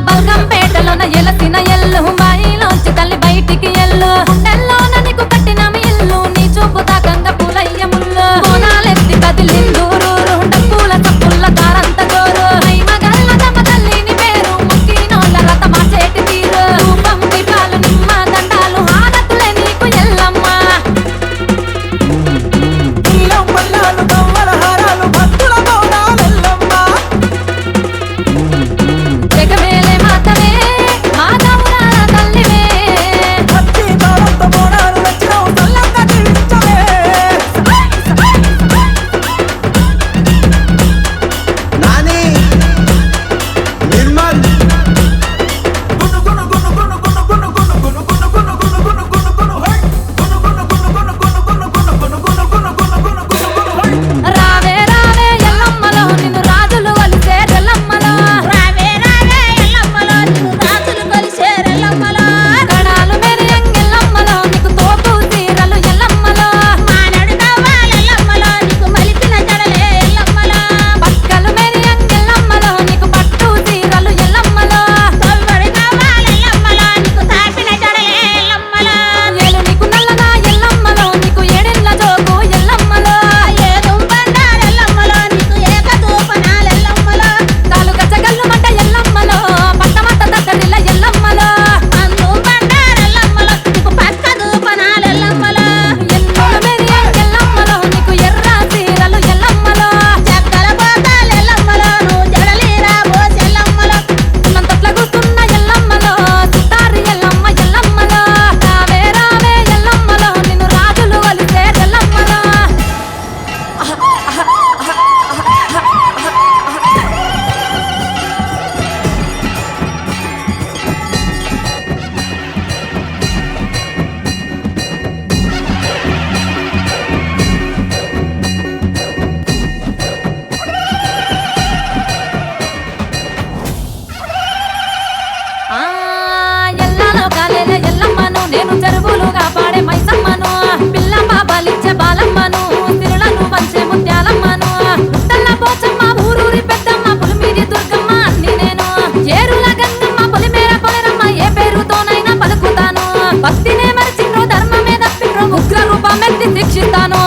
బల్గంపేటలోన ఎలసిన ఎల్లు బాయిలోంచి తల్లి బయటికి ఎల్లు నెల్లోన నీకు కట్టిన ఇల్లు నీ చూపు తాకంగ పూలయ్య ముల్లు కోనాలెత్తి కదిలిందూరు డప్పుల చప్పుల కారంత జోరు మగల్ల తమ తల్లిని పేరు ముక్కినోళ్ళ రత మార్చేటి తీరు రూపం దీపాలు నిమ్మ దండాలు హారతులే నీకు ఎల్లమ్మ జగమేలే మాతవే మా గౌరాల తల్లివే రావే రావే ఎల్లమ్మలో నిన్ను రాజులు వలిసే ఎల్లమ్మలో రావే రావే ఎల్లమ్మలో నీకు రాజులు కొలిసేరు ఎల్లమ్మలో గడాలు మెరియంగ ఎల్లమ్మలో నీకు తోపు తీరలు ఎల్లమ్మలో మానడు నవ్వాల ఎల్లమ్మలో నీకు మలిపిన జడలే ఎల్లమ్మలో పక్కలు మెరియంగ ఎల్లమ్మలో నీకు పట్టు తీరలు ఎల్లమ్మలో తొవ్వడి నవ్వాల ఎల్లమ్మలో నీకు తాపిన జడలే ఎల్లమ్మలో ఏలు నీకు నల్లగా ఎల్లమ్మలో నీకు ఏడెళ్ళ జోగు ఎల్లమ్మలో ఏదు బండారు ఎల్లమ్మలో నీకు ఏకదూపనాలు ఎల్లమ్మలో కాలు గచ్చగల్లు మంట ఎల్లమ్మలో పట్టమట్ట దగ్గరిల్ల ఎల్లమ్మలో అందు బండారు ఎల్లమ్మలో నీకు పక్క దూపనాలు ఎల్లమ్మలో ఎన్నుల మెరియంగ ఎల్లమ్మలో నీకు ఎర్ర తీరలు ఎల్లమ్మలో చెక్కల పోతాలు ఎల్లమ్మలో నువ్వు జడలీరా పోసి ఎల్లమ్మలో ఉన్నంతట్ల కూస్తున్న ఎల్లమ్మలో సితారి ఎల్లమ్మ ఎల్లమ్మలో రావే రావే ఎల్లమ్మలో నిన్ను రాజులు వలిసే ఎల్లమ్మలో ఆ ఎల్లాలో కాలేలే ఎల్లమ్మను నేను చెరువులుగా పాడే మైసమ్మను పిల్ల బాబాలిచ్చే బాలమ్మను తిరులను వంచే ముత్యాలమ్మను పుట్టల్ల పోచమ్మ ఊరూరి పెద్దమ్మ పులిమీది దుర్గమ్మ అన్ని నేను ఏరుల గంగమ్మ పొలిమేర పొలరమ్మ ఏ పేరుతోనైనా పలుకుతాను భక్తినే మరిచిండ్రో ధర్మమే తప్పిండ్రో ఉగ్ర రూపమెత్తి శిక్షిస్తాను